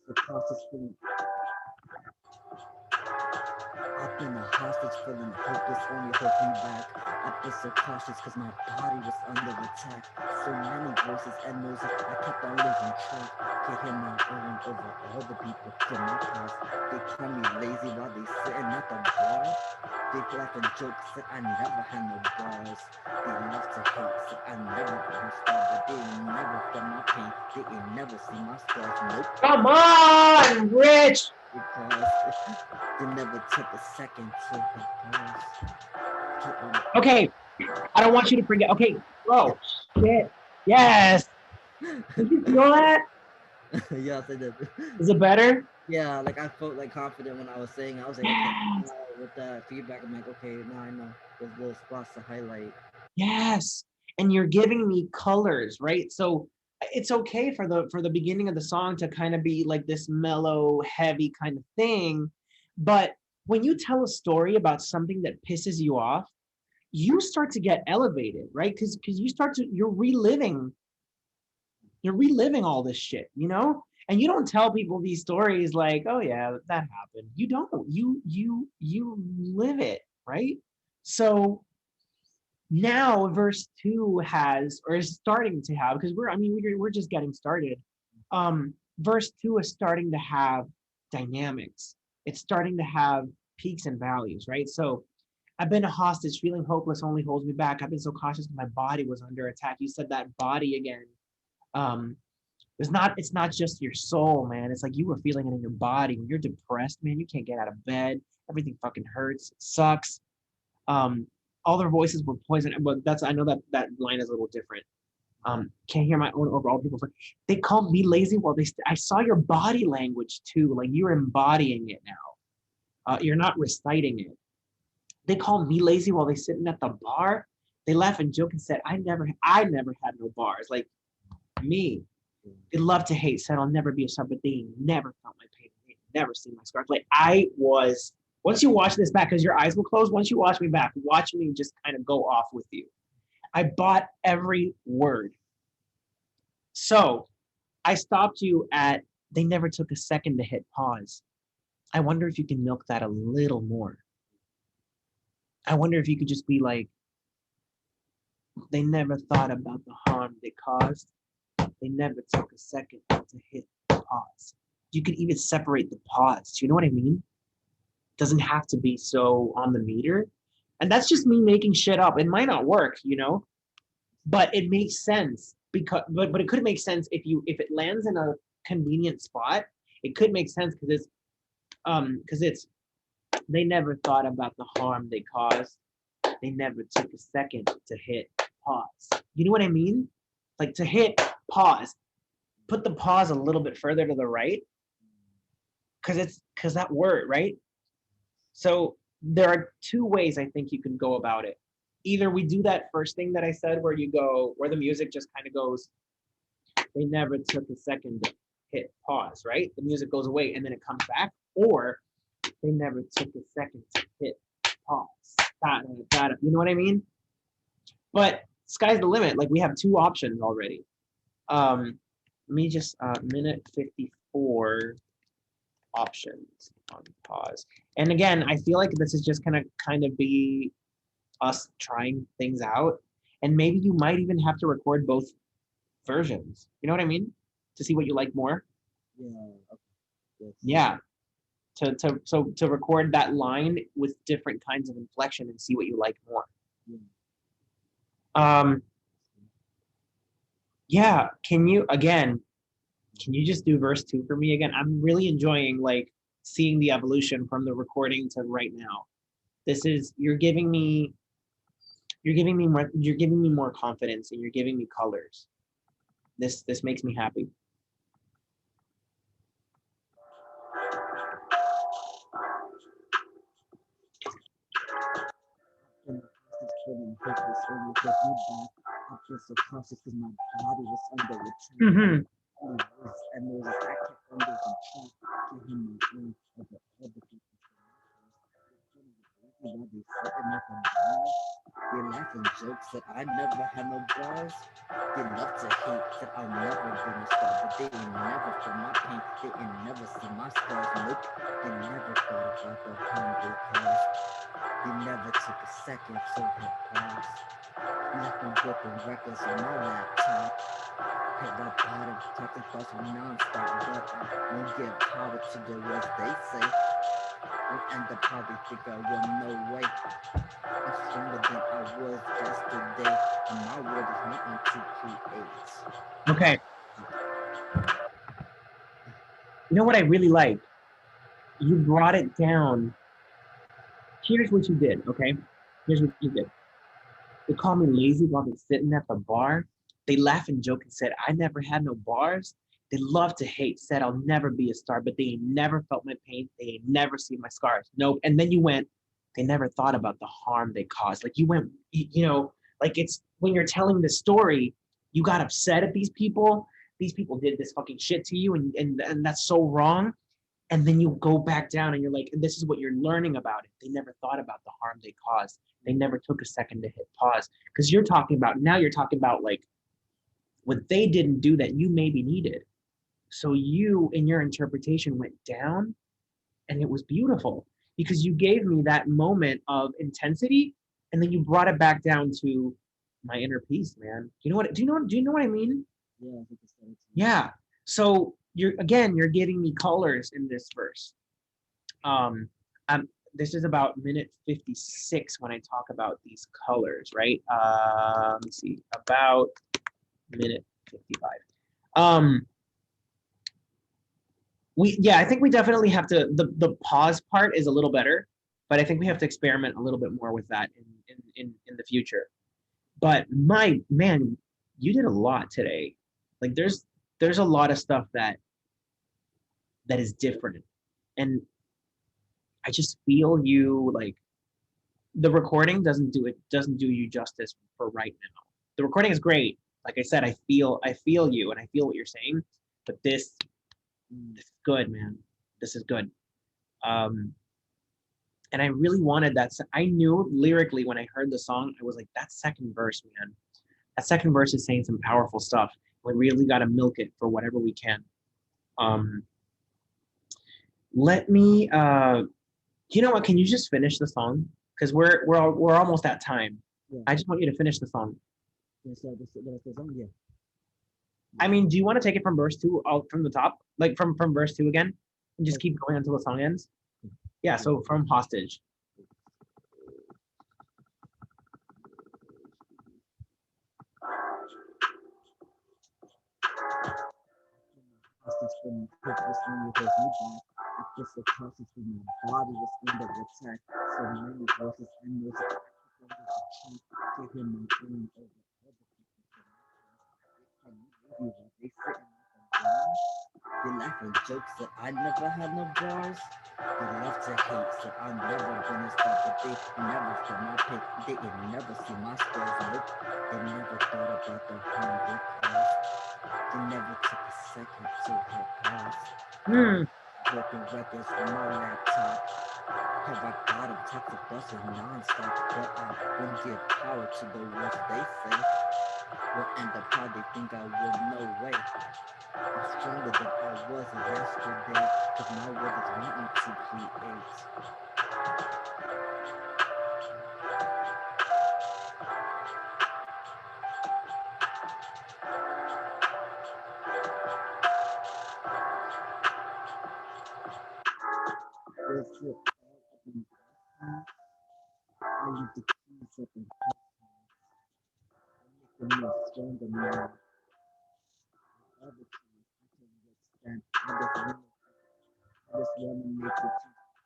The process feeling. I've been a hostage, feeling hopeless, only hold me back. I've been so cautious cause my body was under attack. So many voices and music, I kept on losing track. Can't hear my own over all the people from my past. They call me lazy while they sitting at the bar. They laugh and joke, said I never had no bars. They love to hate, said I never been a star. But they ain't never felt my pain, they ain't never seen my scars. Nope. Come on, Rich! Because they never took a second to pause. Okay, I don't want you to forget. Okay, bro, shit. Yes. Did you feel that? Yes, I did. Is it better? Yeah, like I felt like confident when I was saying. I was like, okay, with that feedback, I'm like, okay, now I know there's little spots to highlight. Yes. And you're giving me colors, right? So it's okay for the beginning of the song to kind of be like this mellow, heavy kind of thing. But when you tell a story about something that pisses you off, you start to get elevated, right? Because you're reliving all this shit, you know? And you don't tell people these stories like, oh yeah, that happened. You don't. You live it, right? So now verse 2 has, or is starting to have, because we're just getting started. Verse 2 is starting to have dynamics. It's starting to have peaks and valleys, right? So I've been a hostage, feeling hopeless only holds me back. I've been so cautious, my body was under attack. You said that body again. um it's not just your soul, man. It's like you were feeling it in your body. When you're depressed, man, you can't get out of bed. Everything fucking hurts. It sucks. um all their voices were poison, but that's, I know that line is a little different. Can't hear my own overall people. They called me lazy while I saw your body language too, like you're embodying it now. You're not reciting it. They called me lazy while they sitting at the bar. They laugh and joke and said, I never had no bars. Like me. They love to hate, said I'll never be a star, but they never felt my pain. They never seen my scars. Like once you watch this back, because your eyes will close, once you watch me back, watch me just kind of go off with you. I bought every word. So I stopped you at, they never took a second to hit pause. I wonder if you can milk that a little more. I wonder if you could just be like, they never thought about the harm they caused. They never took a second to hit pause. You could even separate the pause. Do you know what I mean? Doesn't have to be so on the meter. And that's just me making shit up. It might not work, you know, but it makes sense because, but it could make sense if it lands in a convenient spot. It could make sense because it's they never thought about the harm they caused. They never took a second to hit pause. You know what I mean? Like to hit pause, put the pause a little bit further to the right, because that word, right? So there are two ways I think you can go about it. Either we do that first thing that I said where the music just kind of goes, they never took a second to hit pause, right? The music goes away and then it comes back, or they never took a second to hit pause. You know what I mean? But sky's the limit. Like we have two options already. Let me just minute 54 options on pause. And again, I feel like this is just gonna kind of be us trying things out. And maybe you might even have to record both versions. You know what I mean? To see what you like more. Yeah. Okay. Yes. Yeah. To record that line with different kinds of inflection and see what you like more. Yeah. Yeah, can you just do verse 2 for me again? I'm really enjoying like seeing the evolution from the recording to right now. This is, you're giving me more confidence, and you're giving me colors. This makes me happy. I feel so cautious because my body was under attack. Mm-hmm. And there was a active under attack to him of the other people. They laugh and jokes that I never had no bars. They love to hate that I'll never be a star, but they ain't never feel my pain. They ain't never see my scars. Nope. They never thought about the harm they caused. They never took a second to hit pause. Left me broken records on my laptop. Hit my bottom, talking thoughts non-stop, but I won't give power to the words they say. Will end up probably think I will no way. I'm stronger than I was yesterday, and my word is nothing to create. Okay. You know what I really like? You brought it down. Here's what you did, okay? Here's what you did. They call me lazy while they're sitting at the bar. They laugh and joke and said, I never had no bars. They love to hate, said I'll never be a star, but they ain't never felt my pain. They ain't never seen my scars. Nope. And then you went, they never thought about the harm they caused. Like you went, you know, like it's when you're telling the story, you got upset at these people did this fucking shit to you, and that's so wrong. And then you go back down and you're like, and this is what you're learning about it. They never thought about the harm they caused. They never took a second to hit pause. Because you're talking about like what they didn't do that you maybe needed. So you, in your interpretation, went down, and it was beautiful because you gave me that moment of intensity, and then you brought it back down to my inner peace, man. Do you know what I mean? Yeah, I think it's that. Yeah. So you're getting me colors in this verse. This is about minute 56 when I talk about these colors, right? Let's see, about minute 55. I think we definitely have to. The pause part is a little better, but I think we have to experiment a little bit more with that in the future. But my man, you did a lot today. Like there's a lot of stuff that is different, and I just feel you. Like the recording doesn't do you justice for right now. The recording is great. Like I said, I feel you, and I feel what you're saying, but this is good, man. This is good. And I really wanted that. I knew lyrically when I heard the song, I was like, that second verse, man. That second verse is saying some powerful stuff. We really got to milk it for whatever we can. Let me. You know what? Can you just finish the song? Because we're almost at time. Yeah. I just want you to finish the song. The song, yeah. I mean, do you want to take it from verse 2 out from the top, like from verse 2 again, and just keep going until the song ends? Yeah. So from Hostage. Hostage from purpose when you hold me back. I kiss the process when my body was under attack. So many voices and music. Give him my own over other people. They sit they laugh at jokes that I never had no bars. They love to hate, so I'm never gonna stop. But they never feel my pain. They never see my scars. Nope. They never thought about the harm they caused. They never took a second to hit pause. Broken records on my laptop. Have I got them toxic buses non-stop? But I wouldn't give power to the words they say. Will end up how they think I would, no way. I'm stronger than I was yesterday, cause my word is wanting to create. There's it all up in all of the keys up in making me stronger now. Other keys I can withstand. I just wanna make it too.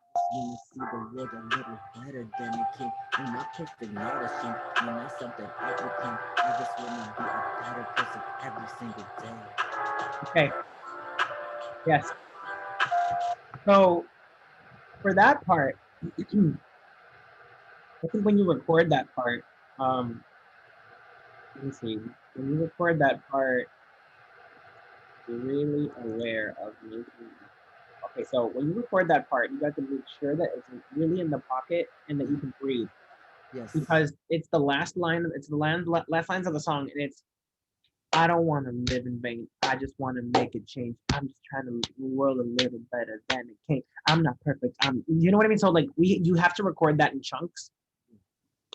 I just wanna see the world a little better than it came. I'm not perfect, not ashamed. I'm not something I became. I just wanna be a better person every single day. Okay. Yes. So for that part, I think when you record that part, let me see. When you record that part, you're really aware of making. Okay, so when you record that part, you got to make sure that it's really in the pocket and that you can breathe. Yes. Because it's the last line. It's the last lines of the song, and it's, I don't want to live in vain. I just want to make it change. I'm just trying to make the world a little better than it came. I'm not perfect. You know what I mean? So like you have to record that in chunks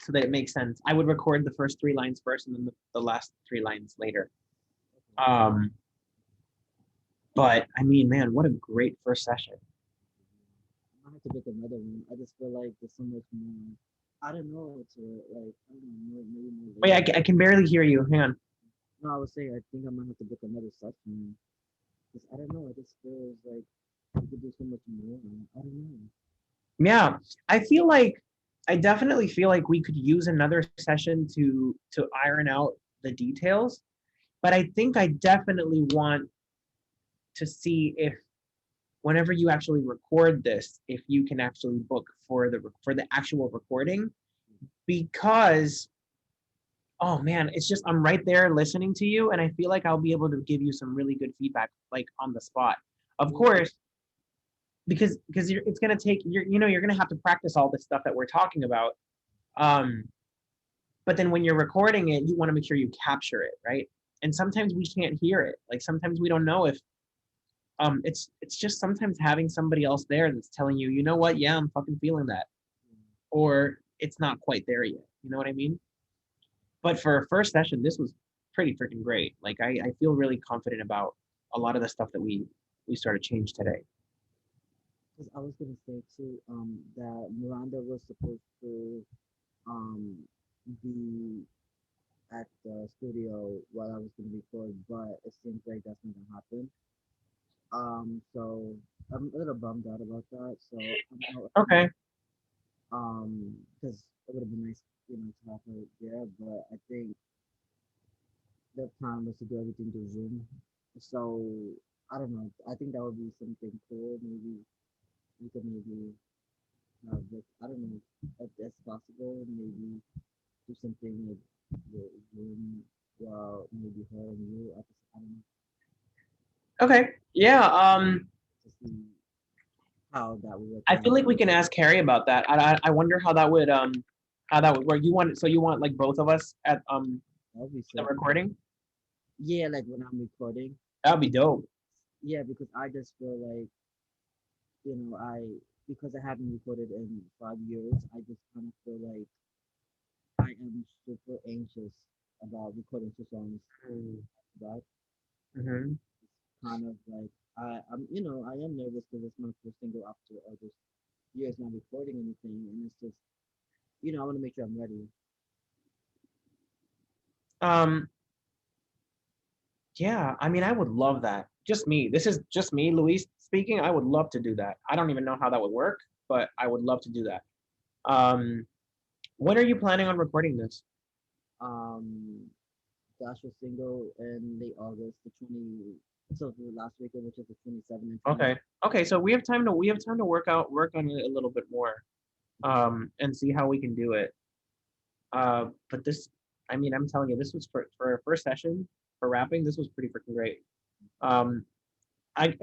so that it makes sense. I would record the first 3 lines first and then the last 3 lines later. But I mean, man, what a great first session. I have to pick another one. I just feel like there's so much more. I don't know to like. I don't know. Maybe more. Wait, I can barely hear you. Hang on. No, I was saying I think I might have to book another session. Cause I don't know. It just feels like we could do so much more. I don't know. Yeah, I definitely feel like we could use another session to iron out the details. But I think I definitely want to see if whenever you actually record this, if you can actually book for the actual recording, because oh man, it's just I'm right there listening to you, and I feel like I'll be able to give you some really good feedback like on the spot. Of course, because it's gonna take you're gonna have to practice all this stuff that we're talking about. Um, but then when you're recording it, you want to make sure you capture it, right? And sometimes we can't hear it. Like sometimes we don't know if it's just sometimes having somebody else there that's telling you, you know what, yeah, I'm fucking feeling that, or it's not quite there yet. You know what I mean? But for a first session, this was pretty freaking great. Like I feel really confident about a lot of the stuff that we started change today. Because I was gonna say too, that Miranda was supposed to um be at the studio while I was gonna record, but it seems like that's not gonna happen. So I'm a little bummed out about that. So I'm not, Okay. because it would have been nice, to have her there, but I think the plan was to do everything through Zoom. So I don't know. I think that would be something cool. Maybe we could maybe have like, I don't know if that's possible. Maybe do something with the Zoom while maybe her and you at the, I don't know, Okay. Yeah. to see how that would work I out. feel like we can ask Harry about that. I wonder how that would work. You want like both of us at That would be the sick. recording? Yeah, like when I'm recording. That would be dope. Yeah, because I just feel like, because I haven't recorded in 5 years, I just kind of feel like I am super anxious about recording 2 songs. That Mm-hmm. kind of like I am nervous because it's my first single after all this years not recording anything, and it's just, I want to make sure I'm ready. Um, yeah, I mean, I would love that. Just me. This is just me, Luis speaking. I would love to do that. I don't even know how that would work, but I would love to do that. Um, when are you planning on recording this? Um, Dash was single in late August, so the last weekend, which is the 27th and 20th. Okay. Okay, so we have time to work on it a little bit more, and see how we can do it. But this, I mean, I'm telling you, this was for a first session for rapping. This was pretty freaking great. Um, I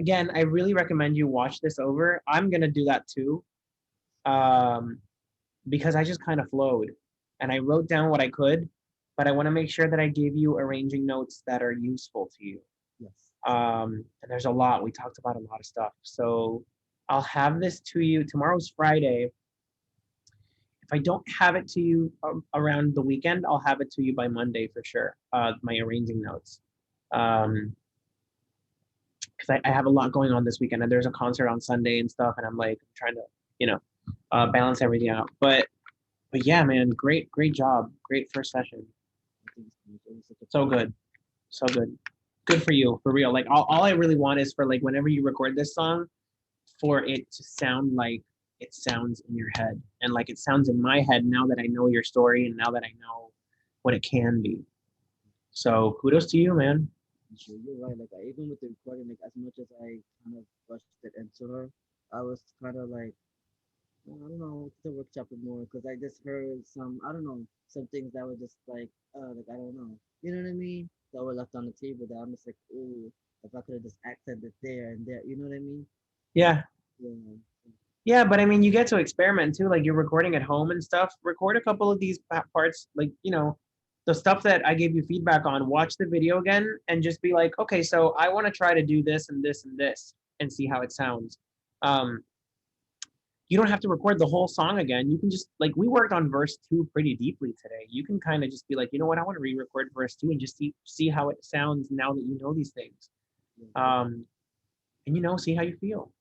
really recommend you watch this over. I'm gonna do that too, um, because I just kind of flowed, and I wrote down what I could, but I want to make sure that I give you arranging notes that are useful to you. Yes. And there's a lot. We talked about a lot of stuff. So I'll have this to you. Tomorrow's Friday. If I don't have it to you around the weekend, I'll have it to you by Monday for sure. My arranging notes. Because I have a lot going on this weekend, and there's a concert on Sunday and stuff, and I'm like trying to, you know, balance everything out. But yeah, man, great job, great first session. I think it was such a So good, so good, good for you, for real. Like all I really want is for like whenever you record this song, for it to sound like it sounds in your head, and like it sounds in my head now that I know your story and now that I know what it can be. So kudos to you, man. issue. You're right. Like even with the recording, like as much as I kind of rushed it into her, I was kind of like, I don't know, to workshop it more because I just heard some, I don't know, some things that were just like I don't know, you know what I mean? That were left on the table that I'm just like, ooh, if I could have just accented there and there, you know what I mean? Yeah. Yeah. Yeah, but I mean, you get to experiment too. Like you're recording at home and stuff. Record a couple of these parts, like the stuff that I gave you feedback on. Watch the video again and just be like, okay, so I want to try to do this and this and this and see how it sounds. Um, you don't have to record the whole song again. You can just like we worked on verse 2 pretty deeply today. You can kind of just be like, you know what, I want to re-record verse 2 and just see how it sounds now that you know these things. Yeah, And see how you feel.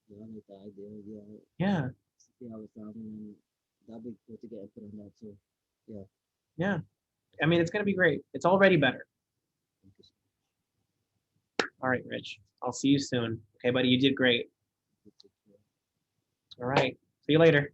yeah, I like the idea. Yeah, Yeah. see how it sounds, and that'd be cool to get input on that too. Yeah. Yeah. I mean, it's going to be great. It's already better. Thank you so All right, Rich. I'll see you soon. Okay, buddy, you did great. much. All right. See you later.